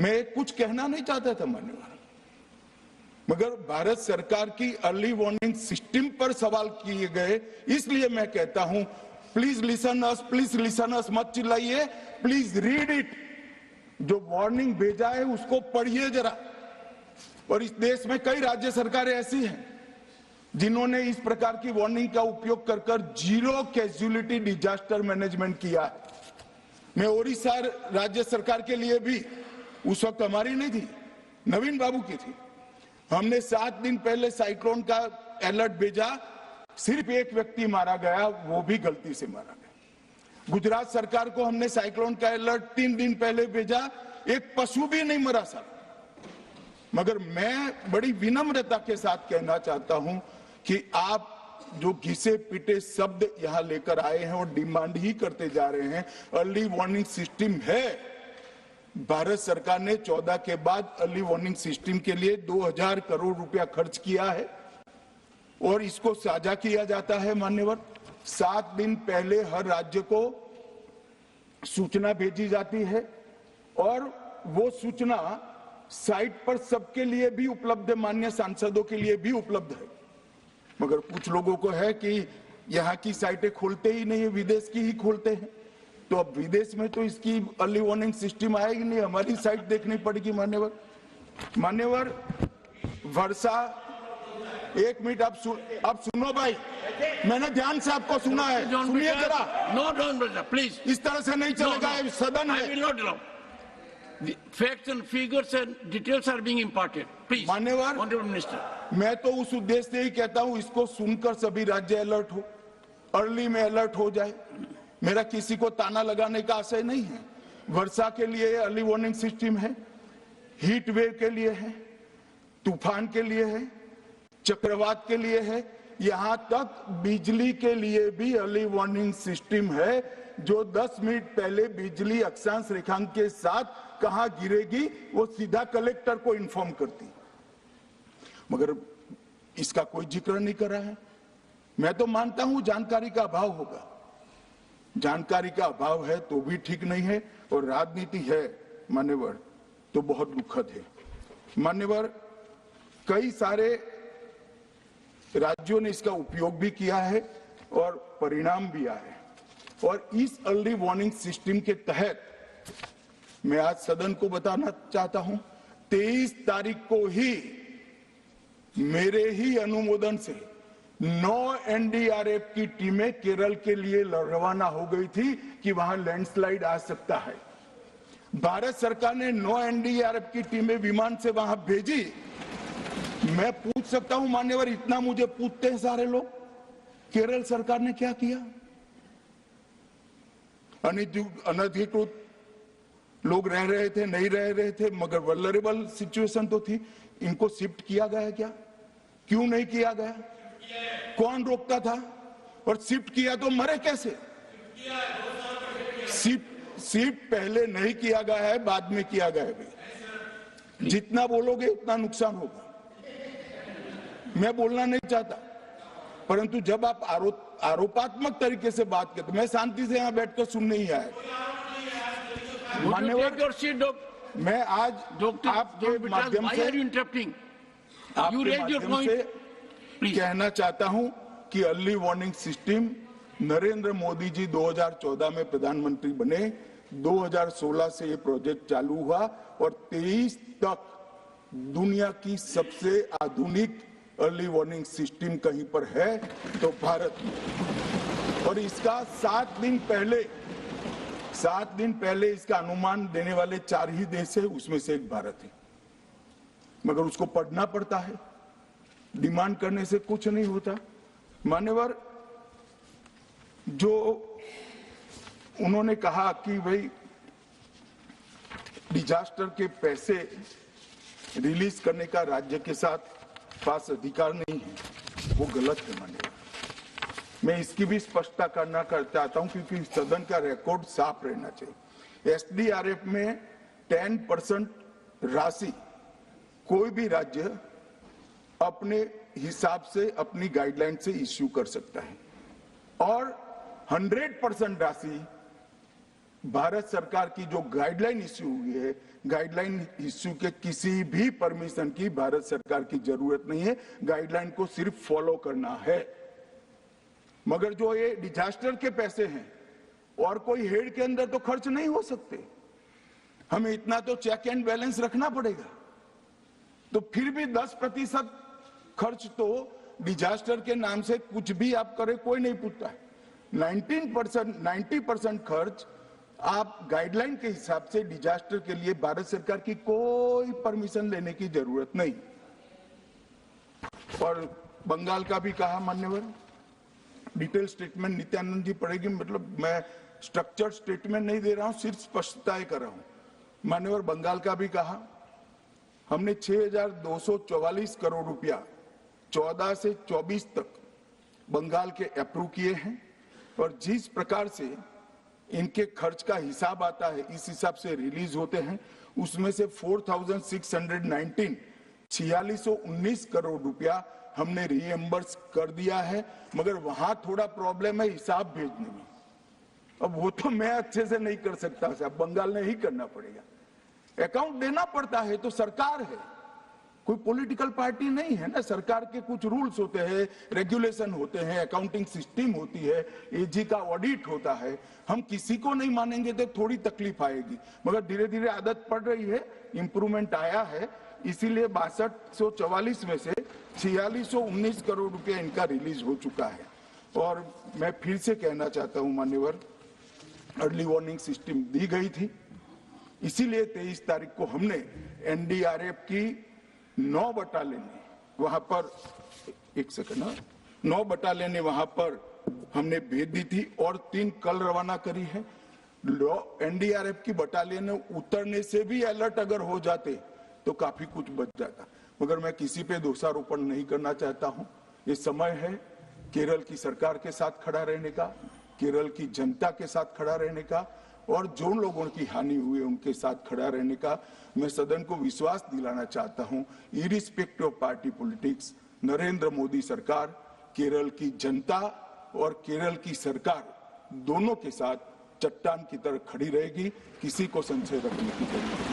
मैं कुछ कहना नहीं चाहता था मान्यवर, मगर भारत सरकार की अर्ली वार्निंग सिस्टम पर सवाल किए गए, इसलिए मैं कहता हूं प्लीज लिसन अस, मत चिल्लाइए, प्लीज रीड इट। जो वार्निंग भेजा है उसको पढ़िए जरा। और इस देश में कई राज्य सरकारें ऐसी हैं जिन्होंने इस प्रकार की वार्निंग का उपयोग कर कर जीरो कैजुअलिटी डिजास्टर मैनेजमेंट किया है। मैं ओडिशा राज्य सरकार के लिए भी, उस वक्त हमारी नहीं थी, नवीन बाबू की थी, हमने 7 दिन पहले साइक्लोन का अलर्ट भेजा, सिर्फ एक व्यक्ति मारा गया, वो भी गलती से मारा गया। गुजरात सरकार को हमने साइक्लोन का अलर्ट 3 दिन पहले भेजा, एक पशु भी नहीं मरा सर। मगर मैं बड़ी विनम्रता के साथ कहना चाहता हूं कि आप जो घिसे पिटे शब्द यहां लेकर आए हैं और डिमांड ही करते जा रहे हैं, अर्ली वार्निंग सिस्टम है। भारत सरकार ने 14 के बाद अर्ली वार्निंग सिस्टम के लिए 2000 करोड़ रुपया खर्च किया है और इसको साझा किया जाता है मान्यवर। 7 दिन पहले हर राज्य को सूचना भेजी जाती है और वो सूचना साइट पर सबके लिए भी उपलब्ध है, मान्य सांसदों के लिए भी उपलब्ध है। मगर कुछ लोगों को है कि यहाँ की साइटें खोलते ही नहीं है, विदेश की ही खोलते हैं। तो अब विदेश में तो इसकी अर्ली वार्निंग सिस्टम आएगी नहीं, हमारी साइट देखनी पड़ेगी मान्यवर। वर्षा, एक मिनट आप सुनो भाई, मैंने ध्यान से आपको सुना है, सुनिए जरा। नो प्लीज, इस तरह से नहीं चलेगा, सदन है। Facts and figures and details are being imparted. Please, मान्यवर, Honorable Minister. मैं तो उस उद्देश्य से ही कहता हूं इसको सुनकर सभी राज्य अलर्ट हो, अर्ली में अलर्ट हो जाए। मेरा किसी को ताना लगाने का आशय नहीं है। वर्षा के लिए अर्ली वार्निंग सिस्टम है, हीट वेव के लिए है, तूफान के लिए है, चक्रवात के लिए है, यहां तक बिजली के लिए भी अर्ली वार्निंग सिस्टम है, जो 10 मिनट पहले बिजली अक्षांश रेखांक के साथ कहां गिरेगी वो सीधा कलेक्टर को इन्फॉर्म करती, मगर इसका कोई जिक्र नहीं कर रहा है। मैं तो मानता हूं जानकारी का अभाव होगा, जानकारी का अभाव है तो भी ठीक नहीं है, और राजनीति है मान्यवर तो बहुत दुखद है मान्यवर। कई सारे राज्यों ने इसका उपयोग भी किया है और परिणाम भी आए, और इस अर्ली वार्निंग सिस्टम के तहत मैं आज सदन को बताना चाहता हूं, 23 तारीख को ही मेरे ही अनुमोदन से 9 एनडीआरएफ की टीमें केरल के लिए रवाना हो गई थी कि वहां लैंडस्लाइड आ सकता है। भारत सरकार ने 9 एनडीआरएफ की टीमें विमान से वहां भेजी। मैं पूछ सकता हूं मान्यवर, इतना मुझे पूछते हैं सारे लोग, केरल सरकार ने क्या किया? अनधिकृत लोग रह रहे थे, नहीं रह रहे थे, मगर वल्नरेबल सिचुएशन तो थी, इनको शिफ्ट किया गया क्या? क्यों नहीं किया गया? कौन रोकता था? और शिफ्ट किया तो मरे कैसे? शिफ्ट पहले नहीं किया गया है, बाद में किया गया है। जितना बोलोगे उतना नुकसान होगा। मैं बोलना नहीं चाहता, परंतु जब आप आरोपात्मक तरीके से बात करते, मैं शांति से यहाँ बैठकर सुनने ही आया। मान्यवर, मैं आज आपके माध्यम से कहना चाहता हूं कि early warning system Narendra Modi ji 2014 में प्रधानमंत्री बने, 2016 से ये प्रोजेक्ट चालू हुआ और 23 तक दुनिया की सबसे आधुनिक अर्ली वार्निंग सिस्टम कहीं पर है तो भारत में। और इसका 7 दिन पहले इसका अनुमान देने वाले 4 ही देश है, उसमें से एक भारत है। मगर उसको पढ़ना पड़ता है, डिमांड करने से कुछ नहीं होता। मान्यवर, जो उन्होंने कहा कि भाई डिजास्टर के पैसे रिलीज करने का राज्य के साथ पास अधिकार नहीं है, वो गलत है मान्यवर। मैं इसकी भी स्पष्टता करना चाहता हूं क्योंकि सदन का रिकॉर्ड साफ रहना चाहिए। एसडीआरएफ में 10% राशि कोई भी राज्य अपने हिसाब से अपनी गाइडलाइन से इश्यू कर सकता है और 100% राशि भारत सरकार की जो गाइडलाइन इश्यू हुई है, गाइडलाइन इश्यू के किसी भी परमिशन की भारत सरकार की जरूरत नहीं है। गाइडलाइन को सिर्फ फॉलो करना है। मगर जो ये डिजास्टर के पैसे हैं और कोई हेड के अंदर तो खर्च नहीं हो सकते। हमें इतना तो चेक एंड बैलेंस रखना पड़ेगा। तो फिर भी 10% खर्च तो डिजास्टर के नाम से कुछ भी आप करें कोई नहीं पूछता है। 90% खर्च आप गाइडलाइन के हिसाब से डिजास्टर के लिए भारत सरकार की कोई परमिशन लेने की जरूरत नहीं। और बंगाल का भी कहा मान्यवर, डिटेल स्टेटमेंट नित्यानंद जी पढ़ेगी, मतलब मैं स्ट्रक्चर्ड स्टेटमेंट नहीं दे रहा हूं, सिर्फ स्पष्टताएं कर रहा हूं। मान्यवर बंगाल का भी कहा, हमने 6,244 करोड़ रुपया 14 से 24 तक बंगाल के अप्रूव किए हैं और जिस प्रकार से इनके खर्च का हिसाब आता है इस हिसाब से रिलीज होते हैं। उसमें से 4,619 4619 करोड़ रुपया हमने रीएम्बर्स कर दिया है। मगर वहां थोड़ा प्रॉब्लम है हिसाब भेजने में। अब वो तो मैं अच्छे से नहीं कर सकता साहब, बंगाल ने ही करना पड़ेगा। अकाउंट देना पड़ता है तो सरकार है, कोई पॉलिटिकल पार्टी नहीं है ना। सरकार के कुछ रूल्स होते हैं, रेगुलेशन होते हैं, अकाउंटिंग सिस्टम होती है, एजी का ऑडिट होता है। हम किसी को नहीं मानेंगे तो थोड़ी तकलीफ आएगी, मगर धीरे धीरे आदत पड़ रही है, इंप्रूवमेंट आया है। इसीलिए 6244 में से 4619 करोड़ रुपया इनका रिलीज हो चुका है। और मैं फिर से कहना चाहता हूं मान्यवर, अर्ली वार्निंग सिस्टम दी गई थी, इसीलिए 23 तारीख को हमने एनडीआरएफ की 9 बटालियन वहां पर 9 बटालियन वहां पर हमने भेज दी थी और 3 कल रवाना करी है। एनडीआरएफ की बटालियन उतरने से भी अलर्ट अगर हो जाते तो काफी कुछ बच जाता। मगर मैं किसी पे दोषारोपण नहीं करना चाहता हूं। ये समय है केरल की सरकार के साथ खड़ा रहने का, केरल की जनता के साथ खड़ा रहने का और जो लोगों की हानि हुई है उनके साथ खड़ा रहने का। मैं सदन को विश्वास दिलाना चाहता हूं, irrespective of party politics, Narendra Modi सरकार केरल की जनता और केरल की सरकार दोनों के साथ चट्टान की तरह खड़ी रहेगी। किसी को संशय रखने की जरूरत नहीं।